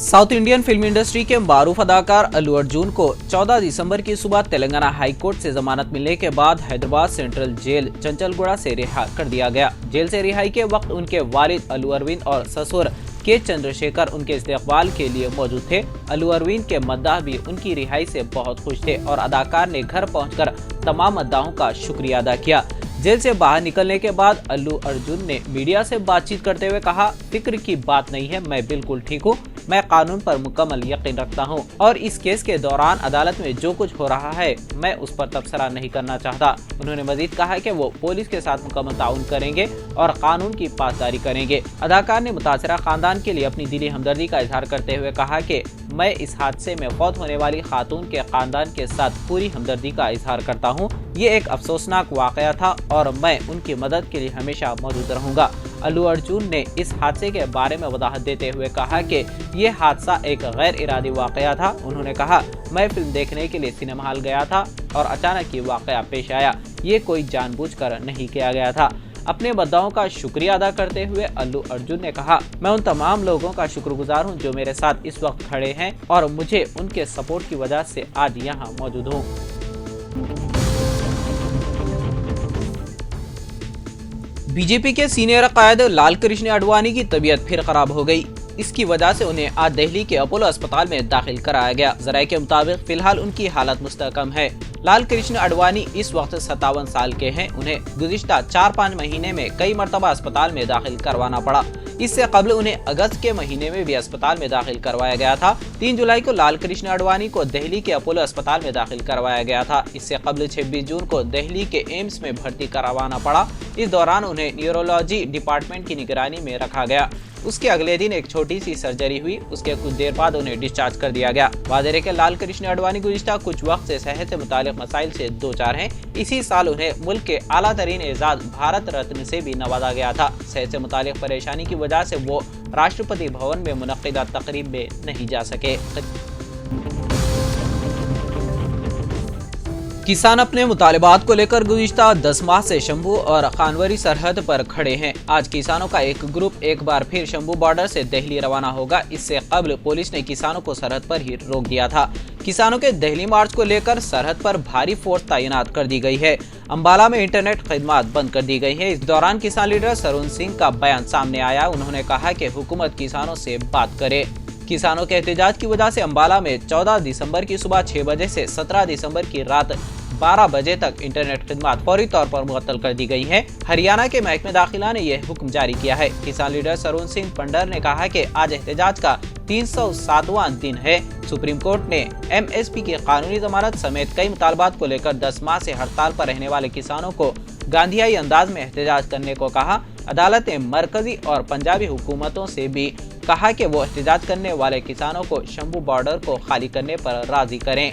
South Indian film industry के मारूफ अदाकार अल्लू अर्जुन को 14 दिसंबर की सुबह तेलंगाना हाई कोर्ट से जमानत मिलने के बाद हैदराबाद सेंट्रल जेल चंचलगुड़ा से रिहा कर दिया गया। जेल से रिहाई के वक्त उनके वालिद अल्लू अरविंद और ससुर के चंद्रशेखर उनके इस्तकबाल के लिए मौजूद थे। अल्लू अरविंद के मद्दाह भी उनकी रिहाई से बहुत खुश थे और अदाकार ने घर पहुंचकर तमाम मद्दाहों का शुक्रिया अदा किया। जेल से बाहर निकलने के बाद अल्लू अर्जुन ने मीडिया से बातचीत करते हुए कहा, फिक्र की बात नहीं है, मैं बिल्कुल ठीक हूँ। मैं कानून पर मुकम्मल यकीन रखता हूँ और इस केस के दौरान अदालत में जो कुछ हो रहा है मैं उस पर तबसरा नहीं करना चाहता। उन्होंने मजीद कहा कि वो पुलिस के साथ मुकम्मल ताउन करेंगे और कानून की पासदारी करेंगे। अदाकार ने मुतासरा खानदान के लिए अपनी दिली हमदर्दी का इजहार करते हुए कहा कि मैं इस हादसे में फौत होने वाली खातून के खानदान के साथ पूरी हमदर्दी का इजहार करता हूँ। ये एक अफसोसनाक वाकया था और मैं उनकी मदद के लिए हमेशा मौजूद रहूंगा। अल्लू अर्जुन ने इस हादसे के बारे में वजाहत देते हुए कहा कि ये हादसा एक गैर इरादी वाकया था। उन्होंने कहा, मैं फिल्म देखने के लिए सिनेमा हॉल गया था और अचानक ये वाकया पेश आया। ये कोई जानबूझकर नहीं किया गया था। अपने मद्दाहों का शुक्रिया अदा करते हुए अल्लू अर्जुन ने कहा, मैं उन तमाम लोगों का शुक्रगुजार हूँ जो मेरे साथ इस वक्त खड़े हैं और मुझे उनके सपोर्ट की वजह से आज यहाँ मौजूद हूँ। बीजेपी के सीनियर कायद लाल कृष्ण आडवाणी की तबीयत फिर खराब हो गई। इसकी वजह से उन्हें आज दिल्ली के अपोलो अस्पताल में दाखिल कराया गया। जराये के मुताबिक फिलहाल उनकी हालत मुस्तकम है। लाल कृष्ण आडवाणी इस वक्त 57 साल के हैं। उन्हें गुज़िश्ता 4-5 महीने में कई मरतबा अस्पताल में दाखिल करवाना पड़ा। इससे कबल उन्हें अगस्त के महीने में भी अस्पताल में दाखिल करवाया गया था। 3 जुलाई को लाल कृष्ण आडवाणी को दिल्ली के अपोलो अस्पताल में दाखिल करवाया गया था। इससे कबल 26 जून को दिल्ली के एम्स में भर्ती करवाना पड़ा। इस दौरान उन्हें न्यूरोलॉजी डिपार्टमेंट की निगरानी में रखा गया। उसके अगले दिन एक छोटी सी सर्जरी हुई। उसके कुछ देर बाद उन्हें डिस्चार्ज कर दिया गया। वाज़ेह है कि लाल कृष्ण आडवाणी गुज़िश्ता कुछ वक्त से सेहत से मुतालिक मसाइल से दो चार हैं। इसी साल उन्हें मुल्क के आला तरीन एजाज भारत रत्न से भी नवाजा गया था। सेहत से मुतालिक परेशानी की वजह से वो राष्ट्रपति भवन में मुनक्किदा तकरीब में नहीं जा सके। किसान अपने मुतालिबात को लेकर गुज़िश्ता 10 माह से शंभू और खानवरी सरहद पर खड़े हैं। आज किसानों का एक ग्रुप एक बार फिर शंभू बॉर्डर से दिल्ली रवाना होगा। इससे कबल पुलिस ने किसानों को सरहद पर ही रोक दिया था। किसानों के दिल्ली मार्च को लेकर सरहद पर भारी फोर्स तैनात कर दी गई है। अंबाला में इंटरनेट खिदमत बंद कर दी गई है। इस दौरान किसान लीडर सरून सिंह का बयान सामने आया। उन्होंने कहा कि हुकूमत किसानों से बात करे। किसानों के एहतजाज की वजह से अंबाला में 14 दिसंबर की सुबह 6 बजे से 17 दिसंबर की रात 12 बजे तक इंटरनेट खिदमत फौरी तौर पर मुअत्तल कर दी गई है। हरियाणा के महकमे दाखिला ने यह हुक्म जारी किया है। किसान लीडर सरून सिंह पंडर ने कहा कि आज एहतजाज का 307वां दिन है। सुप्रीम कोर्ट ने MSP की कानूनी जमानत समेत कई मुतालबात को लेकर 10 माह से हड़ताल पर रहने वाले किसानों को गांधीयाई अंदाज में एहतजाज करने को कहा। अदालत ने मरकजी और पंजाबी हुकूमतों से भी कहा कि वो एहतजाज करने वाले किसानों को शंभू बॉर्डर को खाली करने पर राजी करें।